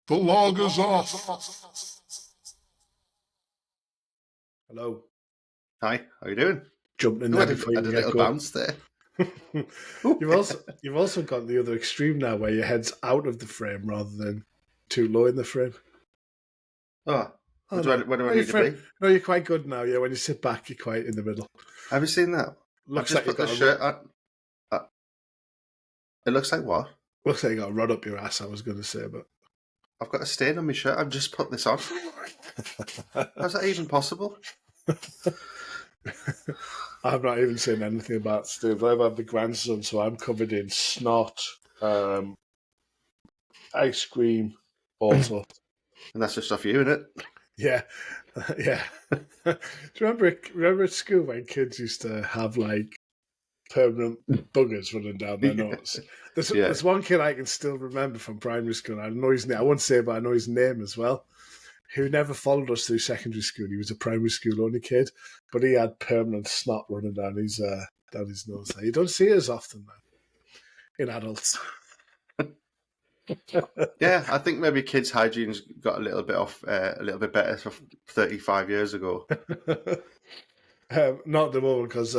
The log is off. Hello. Hi, how you doing? Jumping in I there did before a you get little going. bounce there. You've also got the other extreme now, where your head's out of the frame rather than too low in the frame. Where do I need to be? No, you're quite good now. Yeah, when you sit back, you're quite in the middle. Have you seen that? Looks I've like just put the shirt on. It looks like what? Looks like you got a rod up your ass. I was going to say, but I've got a stain on my shirt. I've just put this on. How's that even possible? I'm not even saying anything about Steve. I've had the grandson, so I'm covered in snot, ice cream, all sorts. And that's just off you, isn't it? Yeah, yeah. Do you remember at school when kids used to have like permanent buggers running down their nose? There's one kid I can still remember from primary school. I know his name. I won't say it, but I know his name as well. Who never followed us through secondary school. He was a primary school only kid, but he had permanent snot running down his nose. You don't see it as often now in adults. Yeah, I think maybe kids' hygiene's got a little bit better for 35 years ago. Not at the moment, because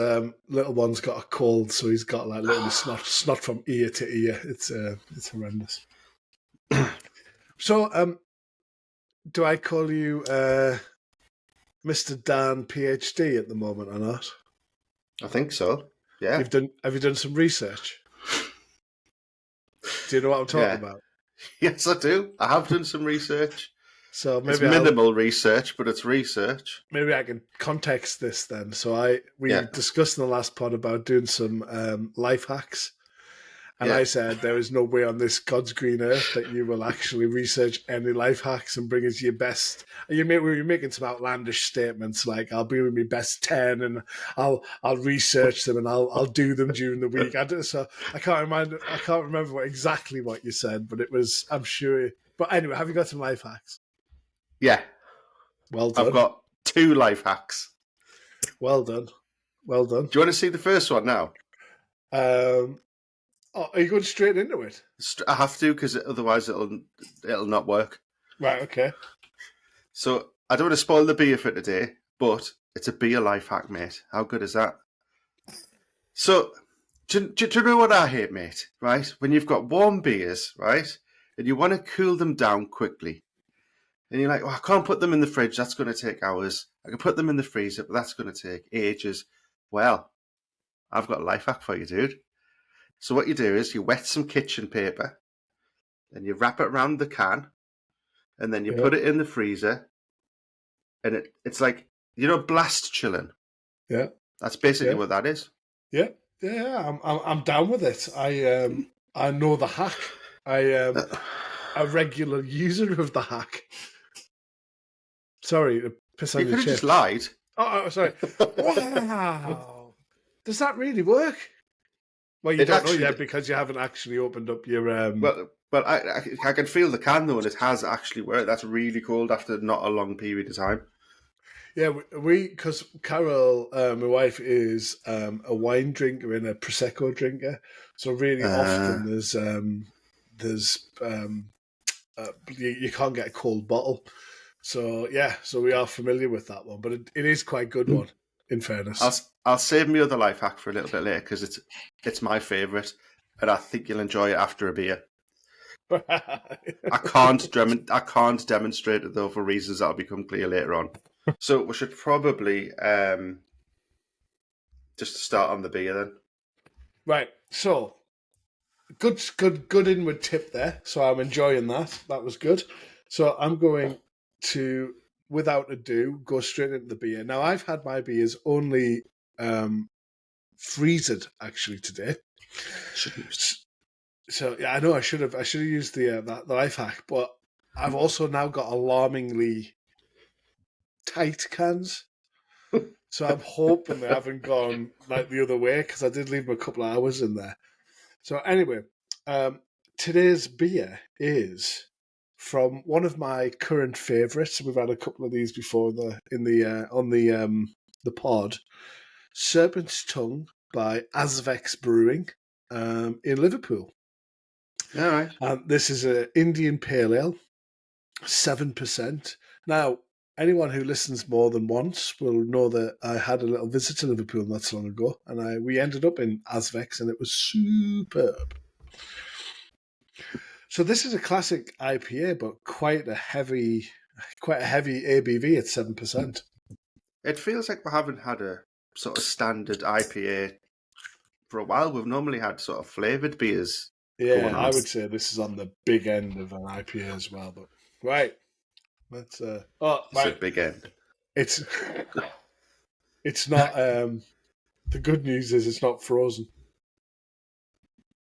little one's got a cold, so he's got like literally snot from ear to ear. It's horrendous. So, do I call you Mr. Dan PhD at the moment or not? I think so. Yeah. Have you done some research? Do you know what I'm talking about? Yes, I do. I have done some research. So maybe it's minimal research, but it's research. Maybe I can context this then. So we discussed in the last pod about doing some life hacks. And I said there is no way on this God's green earth that you will actually research any life hacks and bring us your best. We were making some outlandish statements like, I'll be with my best 10 and I'll research them and I'll do them during the week. So I can't remember exactly what you said, but it was, I'm sure. But anyway, have you got some life hacks? Yeah. Well done. I've got 2 life hacks. Well done. Well done. Do you want to see the first one now? Are you going straight into it? I have to, because otherwise it'll not work. Right, okay. So I don't want to spoil the beer for today, but it's a beer life hack, mate. How good is that? So, do you know what I hate, mate? Right? When you've got warm beers, right, and you want to cool them down quickly, and you're like, I can't put them in the fridge, that's going to take hours. I can put them in the freezer, but that's going to take ages. Well, I've got a life hack for you, dude. So what you do is you wet some kitchen paper, and you wrap it around the can, and then you put it in the freezer, and it's like, blast chilling. Yeah. That's basically what that is. Yeah. Yeah, I'm down with it. I know the hack. I am a regular user of the hack. Sorry to piss on your chest. You could have just lied. Oh, sorry. Wow. Does that really work? Well, you don't know yet because you haven't actually opened up your... Well, I can feel the can, though, and it has actually worked. That's really cold after not a long period of time. Yeah, because Carol, my wife, is a wine drinker and a Prosecco drinker. So really often you can't get a cold bottle. So, so we are familiar with that one. But it is quite a good one, in fairness. I'll save my other life hack for a little bit later because it's my favourite, and I think you'll enjoy it after a beer. I can't demonstrate it though for reasons that'll become clear later on. So we should probably just start on the beer then. Right. So good inward tip there. So I'm enjoying that. That was good. So I'm going to, without ado, go straight into the beer. Now I've had my beers only freezed actually today. So yeah, I know I should have used the life hack, but I've also now got alarmingly tight cans. So I'm hoping they haven't gone like the other way because I did leave them a couple of hours in there. So anyway, today's beer is from one of my current favourites. We've had a couple of these before on the pod. Serpents Tongue by Azvex Brewing in Liverpool. All right. This is an Indian Pale Ale. 7%. Now, anyone who listens more than once will know that I had a little visit to Liverpool not so long ago, and we ended up in Azvex, and it was superb. So this is a classic IPA, but quite a heavy ABV at 7%. It feels like we haven't had a sort of standard IPA for a while. We've normally had sort of flavoured beers Yeah, going on. I would say this is on the big end of an IPA as well. But right, let's. It's a big end. It's not. The good news is it's not frozen.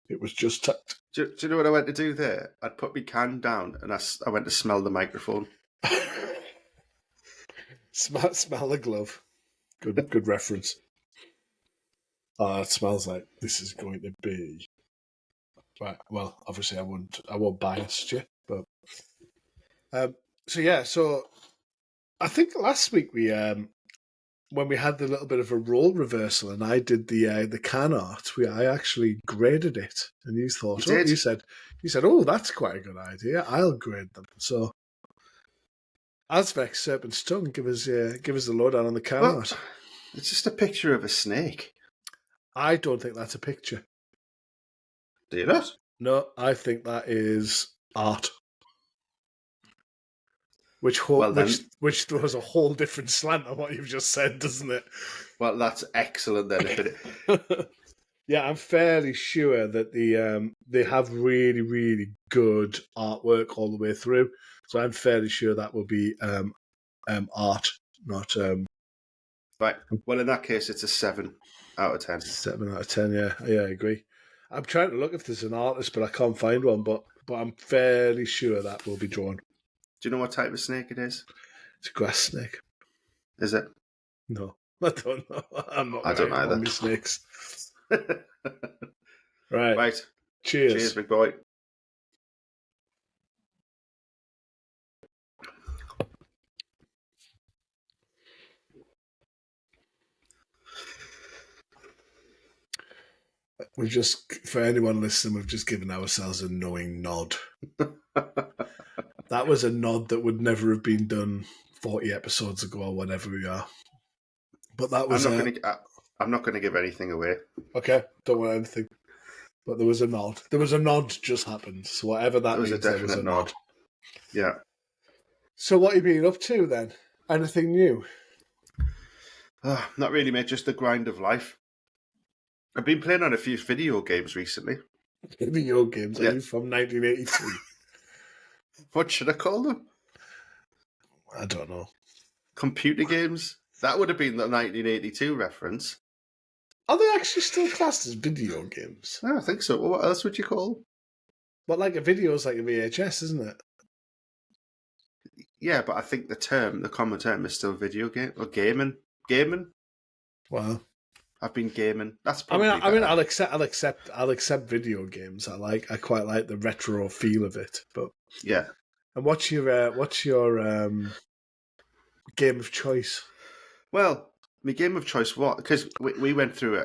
It was just tucked. Do you know what I went to do there? I'd put my can down and I went to smell the microphone. Smell the glove. Good reference. Oh, it smells like this is going to be. Right. Well, obviously I won't bias you, but so I think last week we when we had the little bit of a role reversal and I did the can art, I actually graded it, and you thought, you said, oh, that's quite a good idea. I'll grade them. So, Azvex, Serpents Tongue, give us the lowdown on the can art. It's just a picture of a snake. I don't think that's a picture. Do you not? No, I think that is art. Which throws a whole different slant on what you've just said, doesn't it? Well, that's excellent then. Yeah, I'm fairly sure that they have really, really good artwork all the way through. So I'm fairly sure that will be art, not. Right. Well, in that case, it's a 7 out of 10. 7 out of 10. Yeah, I agree. I'm trying to look if there's an artist, but I can't find one. But I'm fairly sure that will be drawn. Do you know what type of snake it is? It's a grass snake. Is it? No, I don't know. I don't either. On snakes. Right. Right. Cheers. Cheers, big boy. We've just, for anyone listening, we've just given ourselves a knowing nod. That was a nod that would never have been done 40 episodes ago or whatever we are. But that was. I'm not going to give anything away. Okay, don't want anything. But there was a nod. There was a nod just happened. So whatever that means, there was a nod. Yeah. So what have you been up to then? Anything new? Not really, mate. Just the grind of life. I've been playing on a few video games recently. Video games? Yeah. Are you from 1983? What should I call them? I don't know. Computer games? That would have been the 1982 reference. Are they actually still classed as video games? I think so. Well, what else would you call them? But like a video is like a VHS, isn't it? Yeah, but I think the common term is still video game or gaming. Gaming? Wow. I've been gaming. That's probably I mean, I'll accept video games. I quite like the retro feel of it. But yeah. And what's your game of choice? Well, my game of choice, what? Because we went through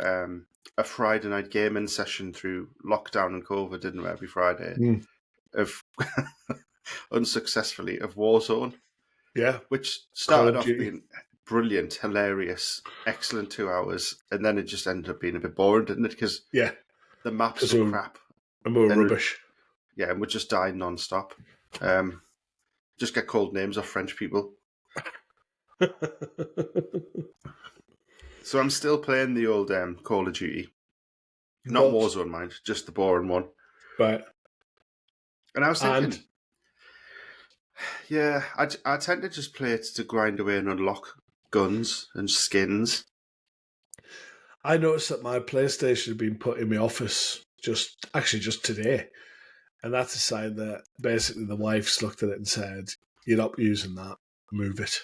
a Friday night gaming session through lockdown and COVID, didn't we? Every Friday, of unsuccessfully of Warzone. Yeah, which started off being brilliant, hilarious, excellent 2 hours, and then it just ended up being a bit boring, didn't it? Because the maps were crap and we were rubbish. And we just died non-stop. Just get called names of French people. So I'm still playing the old Call of Duty. Not Warzone, mind, just the boring one. Right. And I was thinking, I tend to just play it to grind away and unlock guns and skins. I noticed that my PlayStation had been put in my office just today. And that's a sign that basically the wife's looked at it and said, "You're not using that, move it."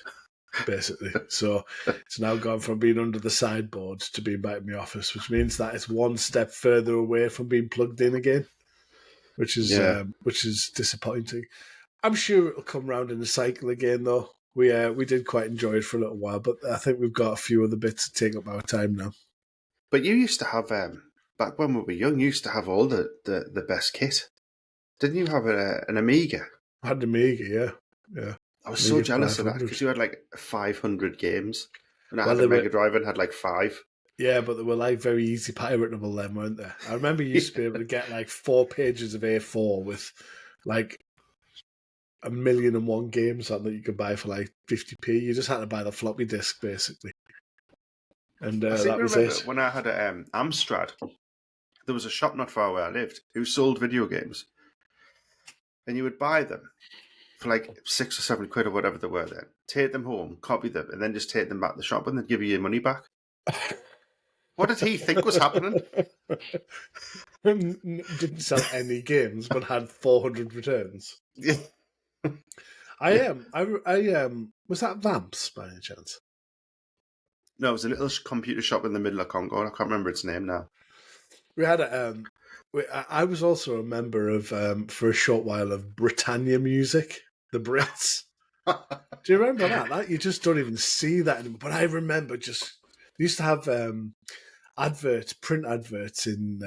Basically. So it's now gone from being under the sideboard to being back in the office, which means that it's one step further away from being plugged in again, which is disappointing. I'm sure it'll come round in a cycle again, though. We did quite enjoy it for a little while, but I think we've got a few other bits to take up our time now. But you used to have, back when we were young, you used to have all the best kit. Didn't you have an Amiga? I had an Amiga, yeah. Yeah. I was Me so at jealous of that 500. because you had like 500 games, and I Well, had they a were Mega Drive and had like 5. yeah, but they were like very easy piratable then, weren't they? I remember you used to be able to get like 4 pages of A4 with like 1,000,001 games on that you could buy for like 50p. You just had to buy the floppy disk basically, and I seem that to was remember it. when I had a Amstrad, there was a shop not far where I lived who sold video games, and you would buy them for like £6 or £7 or whatever they were then. Take them home, copy them, and then just take them back to the shop and they'd give you your money back. What did he think was happening? Didn't sell any games, but had 400 returns. I am. Was that Vamps by any chance? No, it was a little computer shop in the middle of Congo. I can't remember its name now. We had a. I was also a member of, for a short while, of Britannia Music, the Brits. Do you remember that? That you just don't even see that anymore. But I remember just they used to have adverts, print adverts in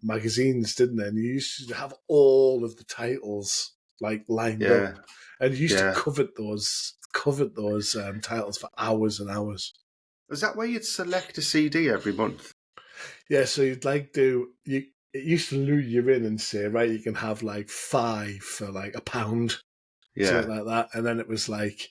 magazines, didn't they? And you used to have all of the titles like lined up, Yeah, and you used to yeah. covet those titles for hours and hours. Was that where you'd select a CD every month? Yeah, so you'd like do you. It used to lure you in and say, right, you can have like 5 for like £1, Yeah. something like that, and then it was like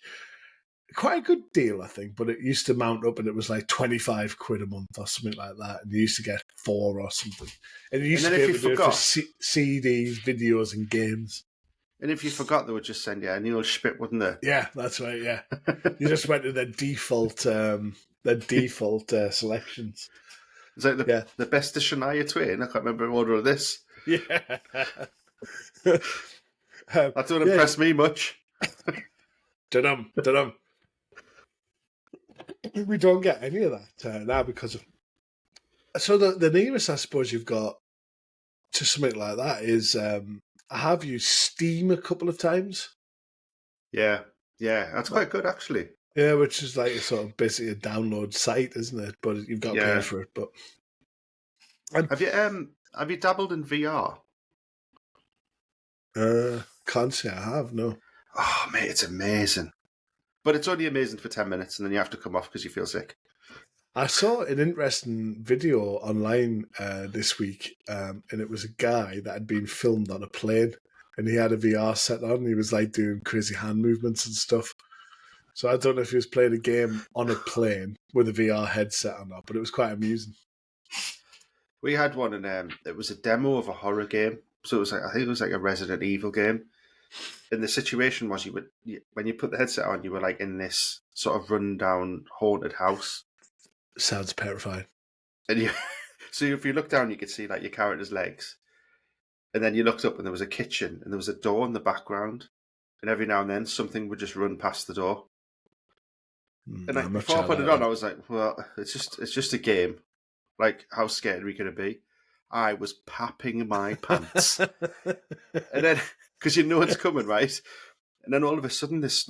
quite a good deal, I think, but it used to mount up and it was like 25 quid a month or something like that. And you used to get 4 or something. And you used And to then be if able you to do it for forgot, CDs, videos, and games. and if you forgot, they would just send you a Neil Spit, wouldn't they? Yeah, that's right. Yeah. You just went to their default, selections. It's like Yeah. the best of Shania Twain. I can't remember the order of this. Yeah. That don't Yeah. impress me much. Dum dum. We don't get any of that now because of. So the nearest I suppose you've got to something like that is I have used Steam a couple of times. Yeah, yeah, that's quite good actually. Yeah, which is like a sort of basically a download site, isn't it? But you've got to pay Yeah. for it. But Have you dabbled in VR? can't say I have. No, Oh mate, it's amazing. But it's only amazing for 10 minutes and then you have to come off because you feel sick. I saw an interesting video online this week, and it was a guy that had been filmed on a plane, and he had a VR set on. And he was like doing crazy hand movements and stuff. So I don't know if he was playing a game on a plane with a VR headset or not, but it was quite amusing. We had one and it was a demo of a horror game. So it was like, I think it was like a Resident Evil game. And the situation was when you put the headset on, you were like in this sort of rundown haunted house. Sounds terrifying. And you, so if you look down, you could see like your character's legs. And then you looked up and there was a kitchen and there was a door in the background. And every now and then something would just run past the door. And like, before I put it on, I was like, well, it's just a game. Like, how scared are we going to be? I was papping my pants. And then, because you know it's coming, right? And then all of a sudden, this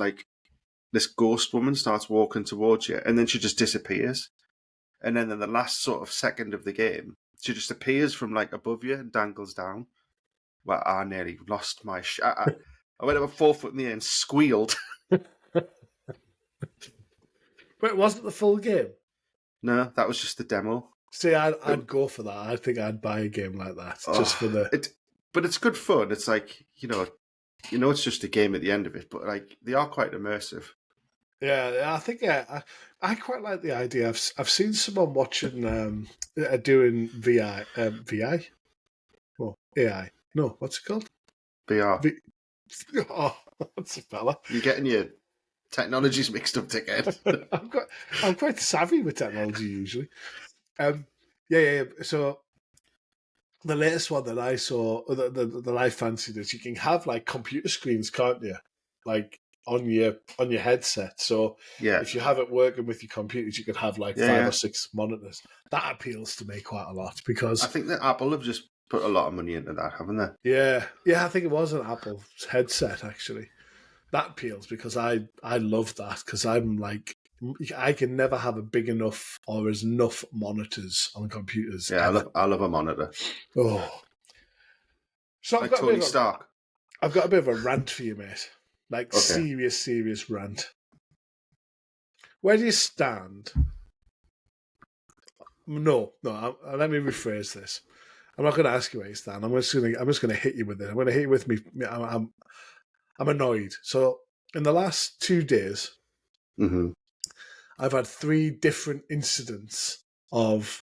ghost woman starts walking towards you, and then she just disappears. And then in the last sort of second of the game, she just appears from like above you and dangles down. Well, I nearly lost my I went about 4 foot in the air and squealed. But it wasn't the full game. No, that was just the demo. See, I'd go for that. I think I'd buy a game like that just for the. But it's good fun. It's like it's just a game at the end of it. But like they are quite immersive. Yeah, I think I quite like the idea. I've seen someone watching doing VI, well AI. No, what's it called? VR. Oh, that's a fella. You're getting your technologies mixed up, dickhead. I'm quite savvy with technology usually. Yeah. So the latest one that I saw, that I fancied is you can have like computer screens, can't you? Like on your headset. So Yeah. if you have it working with your computers, you could have like 5 or 6 monitors. That appeals to me quite a lot because I think that Apple have just put a lot of money into that, haven't they? Yeah. I think it was an Apple headset actually. That appeals because I love that because I'm like I can never have a big enough or as enough monitors on computers. Yeah, I love a monitor. Oh, so like Tony Stark. I've got a bit of a rant for you, mate. Like, Okay. serious rant. Where do you stand? No. Let me rephrase this. I'm not going to ask you where you stand. I'm just going to hit you with it. I'm going to hit you with me. I'm annoyed. So in the last 2 days, Mm-hmm. I've had 3 different incidents of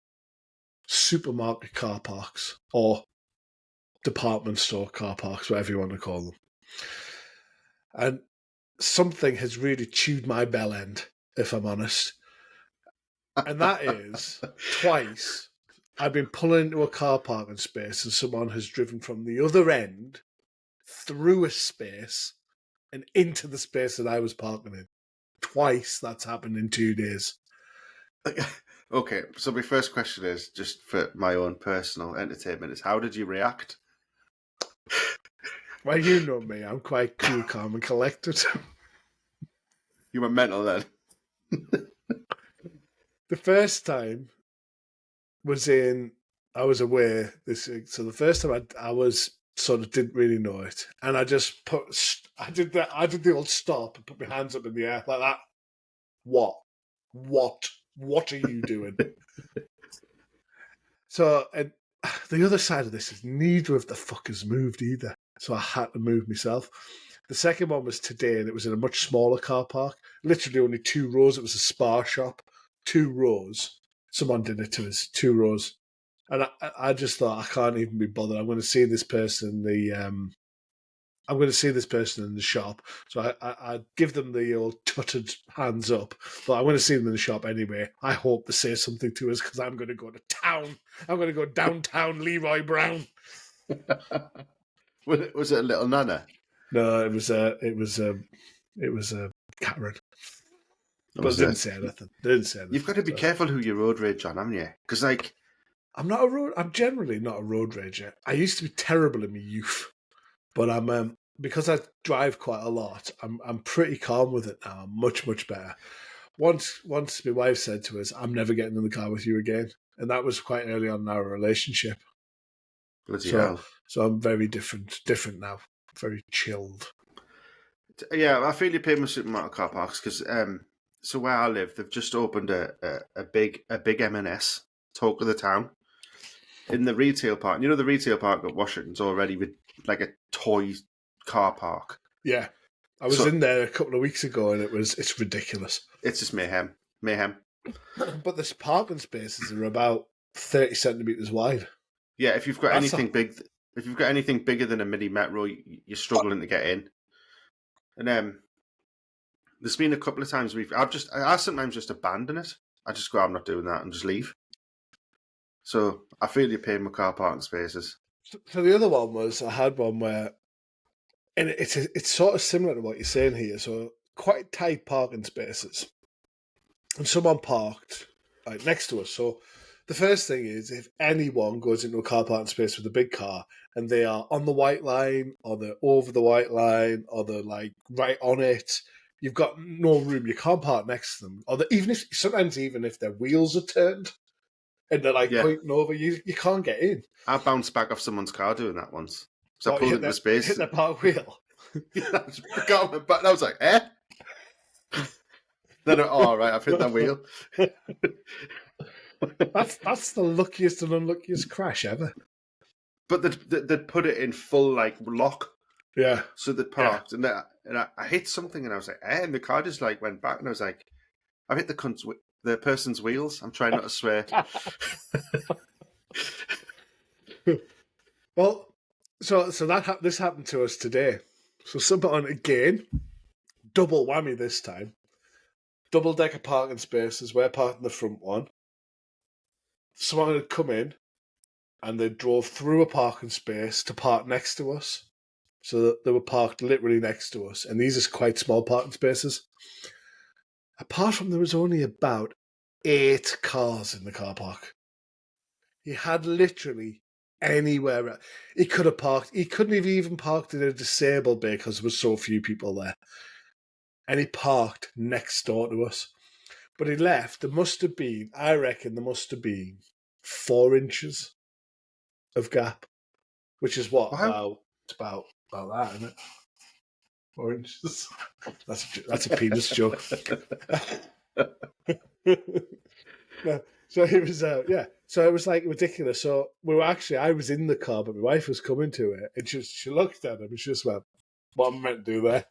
supermarket car parks or department store car parks, whatever you want to call them. And something has really chewed my bell end, if I'm honest. And that is twice I've been pulling into a car parking space and someone has driven from the other end through a space and into the space that I was parking in. Twice that's happened in 2 days. Okay, so my first question is, just for my own personal entertainment, is how did you react? Well, you know me, I'm quite cool, calm, and collected. You were mental then. The first time was I was aware this. So the first time I was sort of didn't really know it, and I just I did the old stop and put my hands up in the air like that. What? What are you doing? So, and the other side of this is neither of the fuckers moved either. So I had to move myself. The second one was today, and it was in a much smaller car park. Literally only 2 rows. It was a Spar shop. 2 rows. Someone did it to us. 2 rows. And I just thought, I can't even be bothered. I'm going to see this person in the I'm going to see this person in the shop. So I give them the old tutted hands up. But I'm going to see them in the shop anyway. I hope they say something to us because I'm going to go to town. I'm going to go downtown Leroy Brown. Was it a little nana? No, it was a Karen. But they didn't say anything. You've got to be careful who you road rage on, haven't you? Because I'm generally not a road rager. I used to be terrible in my youth, but I'm because I drive quite a lot. I'm pretty calm with it now. I'm much better. Once my wife said to us, "I'm never getting in the car with you again," and that was quite early on in our relationship. bloody So hell. I'm very different now. Very chilled. Yeah, I feel your pain with supermarket car parks because so where I live, they've just opened a big M&S, talk of the town, in the retail park. You know the retail park at Washington's already with like a toy car park. Yeah, I was So in there a couple of weeks ago, and it's ridiculous. it's just mayhem. But the parking spaces are about 30 centimeters wide. Yeah, if you've got That's anything big, if you've got anything bigger than a mini metro, you're struggling to get in. And there's been a couple of times I sometimes just abandon it. I just go, I'm not doing that, and just leave. So I feel your pain with car parking spaces. So the other one was I had one where, and it's sort of similar to what you're saying here. So quite tight parking spaces, and someone parked like next to us. So the first thing is if anyone goes into a car parking space with a big car and they are on the white line or they're over the white line or they're like right on it, you've got no room. You can't park next to them. Or even if their wheels are turned and they're like Yeah, pointing over, you can't get in. I bounced back off someone's car doing that once. So I What, you pulled into a space. hit their park wheel? Yeah, I just got my back. And I was like, eh? Then, all right, I've hit that wheel. That's the luckiest and unluckiest crash ever. But they'd put it in full like lock. Yeah. So they parked, and I hit something, and I was like, eh, and the car just like went back, and I was like, I've hit the person's wheels. I'm trying not to swear. Well, so this happened to us today. So someone again, double whammy this time. Double decker parking spaces. We're parking the front one. Someone had come in, and they drove through a parking space to park next to us. So that they were parked literally next to us, and these are quite small parking spaces. Apart from there was only about 8 cars in the car park. He had literally anywhere. He could have parked. He couldn't have even parked in a disabled bay because there were so few people there. And he parked next door to us. But he left. I reckon there must have been 4 inches of gap, which is what Wow. about that, isn't it? 4 inches. That's a penis joke. No, so it was So it was like ridiculous. So I was in the car, but my wife was coming to it, and she looked at him and she just went, "What am I meant to do there?"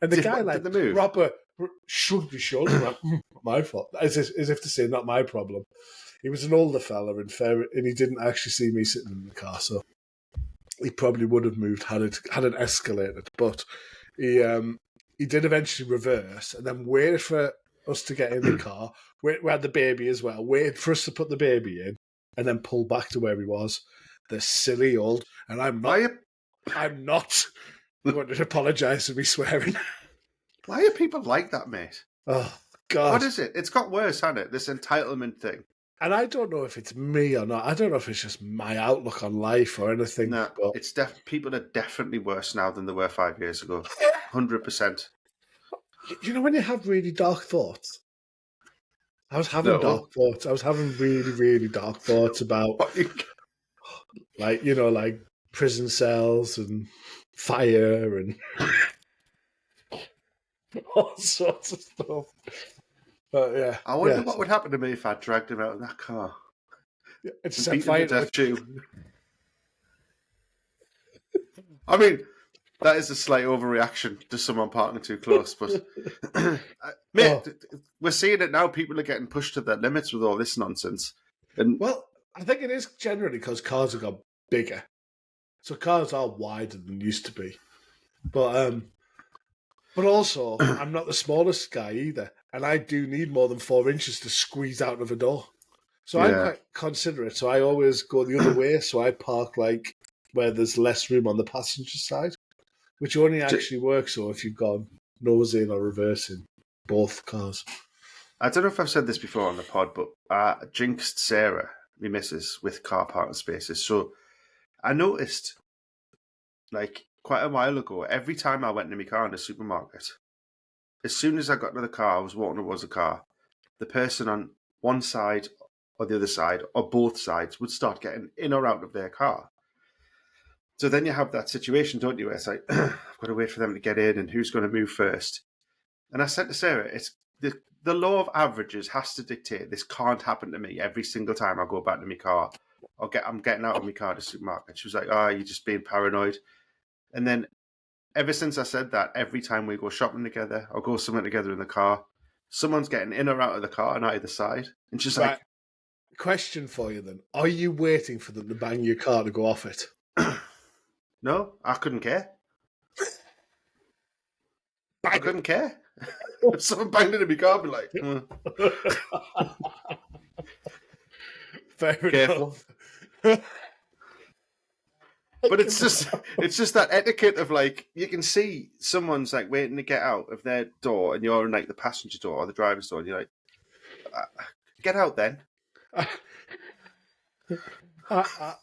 And the guy like proper shrugged his shoulders, like, "Not my fault," as if to say, "Not my problem." He was an older fella, and he didn't actually see me sitting in the car, so he probably would have moved had it escalated. But he did eventually reverse and then waited for us to get in the car. We had the baby as well. Waited for us to put the baby in, and then pull back to where he was. The silly old, and I'm not going to apologise for me swearing. Why are people like that, mate? Oh God! What is it? It's got worse, hasn't it? This entitlement thing. And I don't know if it's me or not. I don't know if it's just my outlook on life or anything. No, but it's people are definitely worse now than they were 5 years ago. 100%. You know when you have really dark thoughts? I was having dark thoughts. I was having really, really dark thoughts about, like prison cells and fire and all sorts of stuff. But yeah, I wonder what would happen to me if I dragged him out of that car. It's set fire to I mean, that is a slight overreaction to someone parking too close, but mate, we're seeing it now. People are getting pushed to their limits with all this nonsense. And well, I think it is generally because cars have got bigger, so cars are wider than they used to be. But also, I'm not the smallest guy either, and I do need more than 4 inches to squeeze out of a door. So I'm quite considerate. So I always go the other way. So I park like where there's less room on the passenger side, which only actually works if you've got nose in or reverse in both cars. I don't know if I've said this before on the pod, but I jinxed Sarah, my missus, with car parking spaces. So I noticed, like, quite a while ago, every time I went to my car in the supermarket, as soon as I got to the car, I was walking towards the car, the person on one side or the other side or both sides would start getting in or out of their car. So then you have that situation, don't you, where it's like, I've got to wait for them to get in and who's going to move first. And I said to Sarah, it's the law of averages has to dictate this can't happen to me every single time I go back to my car or I'm getting out of my car to the supermarket. She was like, you're just being paranoid. And then ever since I said that, every time we go shopping together or go somewhere together in the car, someone's getting in or out of the car on either side. And she's like... Question for you then. Are you waiting for them to bang your car to go off it? No, I couldn't care. I couldn't care. If someone banged into my car, I'd be like, Fair careful. enough. But it's just that etiquette of like, you can see someone's like waiting to get out of their door and you're in like the passenger door or the driver's door and you're like, get out then. I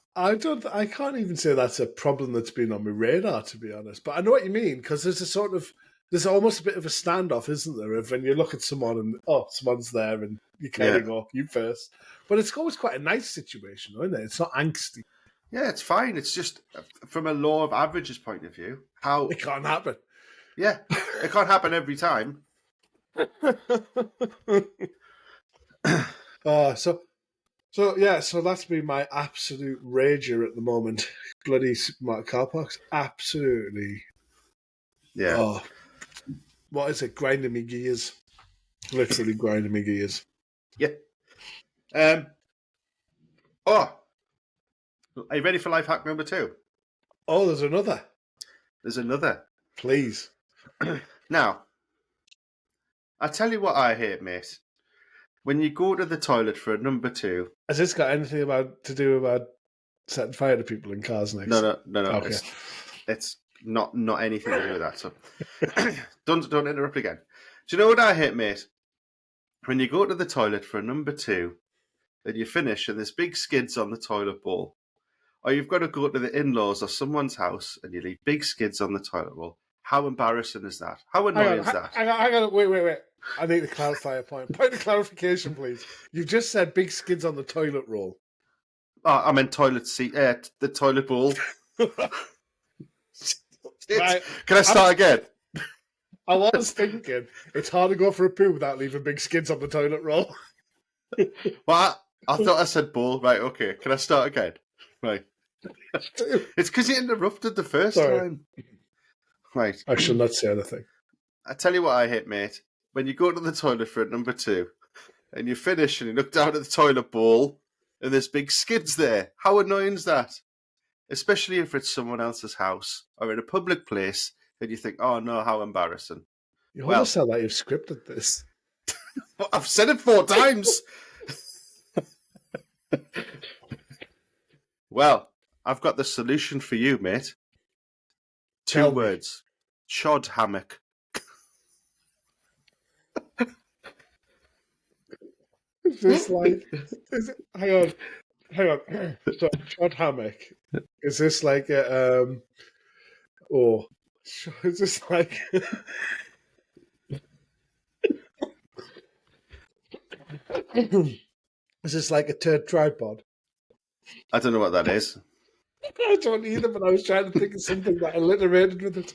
can't even say that's a problem that's been on my radar, to be honest. But I know what you mean, because there's almost a bit of a standoff, isn't there? Of when you look at someone and someone's there and you kind of go, you first. But it's always quite a nice situation, isn't it? It's not angsty. Yeah, it's fine. It's just from a law of averages point of view, how it can't happen. Yeah, it can't happen every time. So that's been my absolute rager at the moment. Bloody supermarket car parks, absolutely. Yeah. Oh, what is it? Grinding me gears. Literally grinding me gears. Yeah. Are you ready for life hack number 2? Oh, there's another. There's another. Please. Now, I tell you what I hate, mate. When you go to the toilet for a number 2... Has this got anything to do about setting fire to people in cars next? No. Okay. It's not anything to do with that. So don't interrupt again. Do you know what I hate, mate? When you go to the toilet for a number 2 and you finish and there's big skids on the toilet bowl, or you've got to go to the in-laws or someone's house and you leave big skids on the toilet bowl. How embarrassing is that? How annoying is that? Hang on, wait. I need to clarify a point. Point of clarification, please. You've just said big skids on the toilet roll. Oh, I meant toilet seat, the toilet bowl. Right. Can I start again? I was thinking it's hard to go for a poo without leaving big skids on the toilet roll. Well, I thought I said bowl. Right, okay. Can I start again? Right. It's because you interrupted the first time. Right. I shall not say anything. I tell you what I hate, mate. When you go to the toilet for number 2 and you finish and you look down at the toilet bowl and there's big skids there. How annoying is that? Especially if it's someone else's house or in a public place and you think, oh no, how embarrassing. You almost sound like you've scripted this. I've said it 4 times. Well, I've got the solution for you, mate. 2 words. Chod hammock. Is this like... hang on. So, Chod Hammock. Is this like a... is this like... Is this like a turd tripod? I don't know what that is. I don't either, but I was trying to think of something that alliterated with it.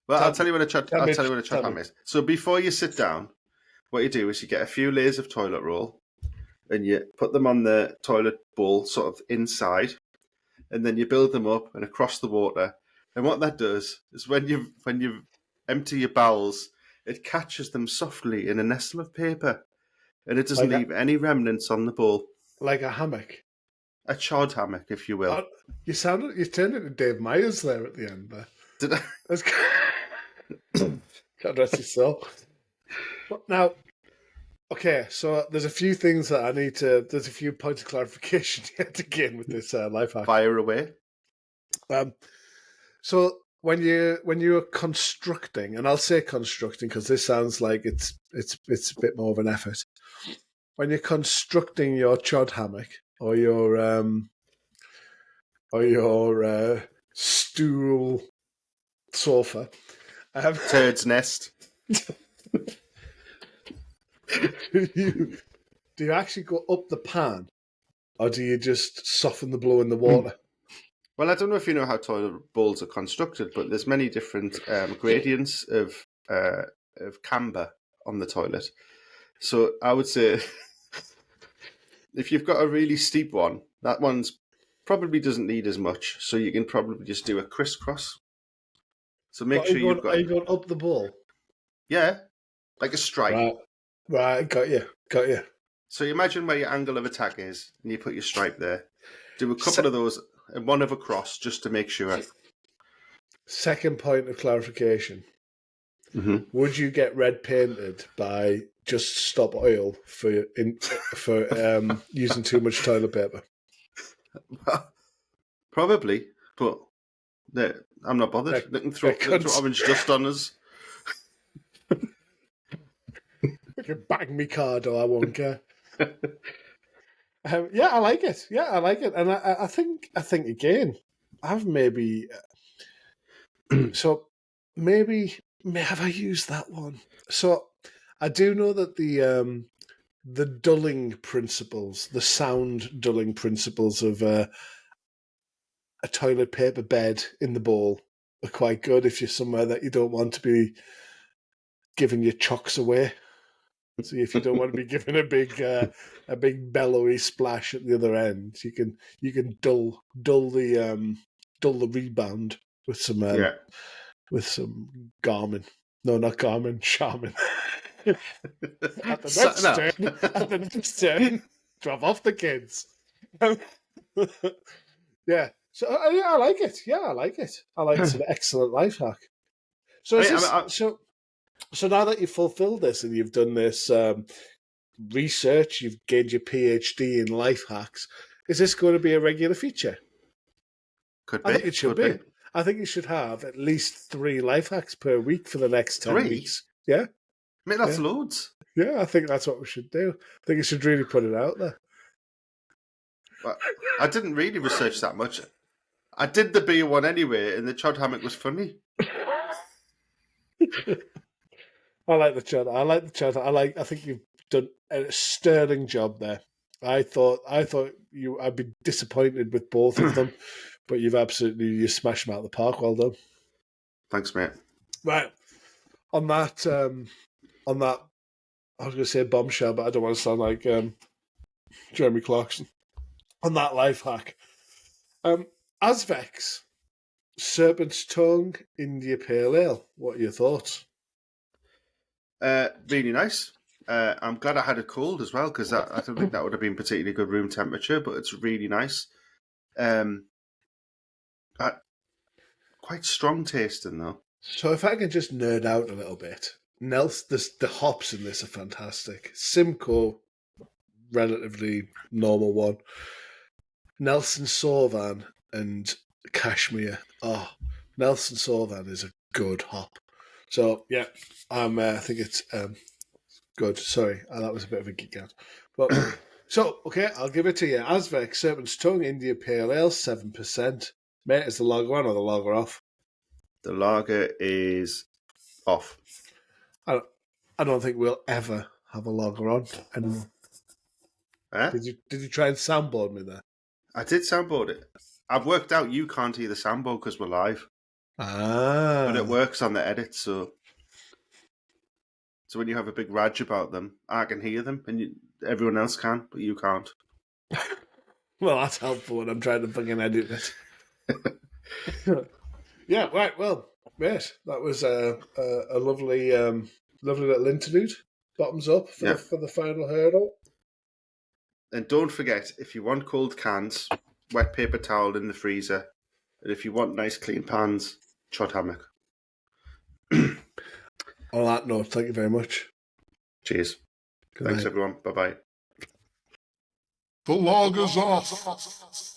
Well, I'll tell you what a chod hammock is. So before you sit down, what you do is you get a few layers of toilet roll and you put them on the toilet bowl sort of inside, and then you build them up and across the water. And what that does is when you empty your bowels, it catches them softly in a nestle of paper, and it doesn't leave any remnants on the bowl. Like a hammock. A chod hammock, if you will. You turned into Dave Myers there at the end there. Did I? God rest his soul. Now, okay, so there's a few things that there's a few points of clarification yet to gain with this life hack. Fire away. So when you're constructing, and I'll say constructing because this sounds like it's a bit more of an effort. When you're constructing your chod hammock or your stool sofa, Turd's nest. Do you actually go up the pan, or do you just soften the blow in the water? Well, I don't know if you know how toilet bowls are constructed, but there's many different gradients of camber on the toilet. So I would say if you've got a really steep one, that one's probably doesn't need as much. So you can probably just do a crisscross. So make sure you've got... Are you going up the bowl? Yeah, like a stripe. Right, got you. So you imagine where your angle of attack is, and you put your stripe there. Do a couple of those, and one of across, just to make sure. Second point of clarification. Mm-hmm. Would you get red painted by just stop oil for using too much toilet paper? Well, probably, but I'm not bothered. They can throw orange dust on us. You can bang me card, or I won't care. Yeah, I like it. And I think again, I've maybe so maybe have I used that one? So I do know that the dulling principles, the sound dulling principles of a toilet paper bed in the bowl are quite good if you're somewhere that you don't want to be giving your chocks away. So if you don't want to be giving a big bellowy splash at the other end, you can dull the rebound with some Garmin. No, not Garmin, Charmin. At the next turn, drop off the kids. Yeah. So I like it. Yeah, I like it. It's an excellent life hack. So So now that you've fulfilled this and you've done this research, you've gained your PhD in life hacks, is this going to be a regular feature? Could be. I think it should be. I think you should have at least 3 life hacks per week for the next 10 weeks. Yeah. I mean, that's loads. Yeah, I think that's what we should do. I think you should really put it out there. Well, I didn't really research that much. I did the beer one anyway, and the chod hammock was funny. I like the chod. I think you've done a sterling job there. I thought I'd be disappointed with both of them, but you smashed them out of the park. Well done. Thanks, mate. Right. On that, I was going to say bombshell, but I don't want to sound like Jeremy Clarkson. On that life hack, Azvex, Serpent's Tongue India Pale Ale. What are your thoughts? Really nice. I'm glad I had a cold as well, because I don't think that would have been particularly good room temperature, but it's really nice. Quite strong tasting, though. So if I can just nerd out a little bit, the hops in this are fantastic. Simcoe, relatively normal one. Nelson Sauvin and Cashmere. Oh, Nelson Sauvin is a good hop. So yeah, I think it's good. Sorry, that was a bit of a geek out. But so okay, I'll give it to you. Azvex Serpent's Tongue India Pale Ale, 7%. Mate, is the lager on or the lager off? The lager is off. I don't think we'll ever have a lager on anymore. Did you try and soundboard me there? I did soundboard it. I've worked out you can't hear the soundboard because we're live. But it works on the edit, so when you have a big rage about them, I can hear them, and everyone else can, but you can't. Well, that's helpful when I'm trying to fucking edit it. Yeah, right. Well, mate, that was a lovely, lovely little interlude. Bottoms up for the final hurdle. And don't forget, if you want cold cans, wet paper towel in the freezer. And if you want nice clean pans, Chod Hammock. On that note, thank you very much. Cheers. Thanks, everyone. Bye-bye. The log is off.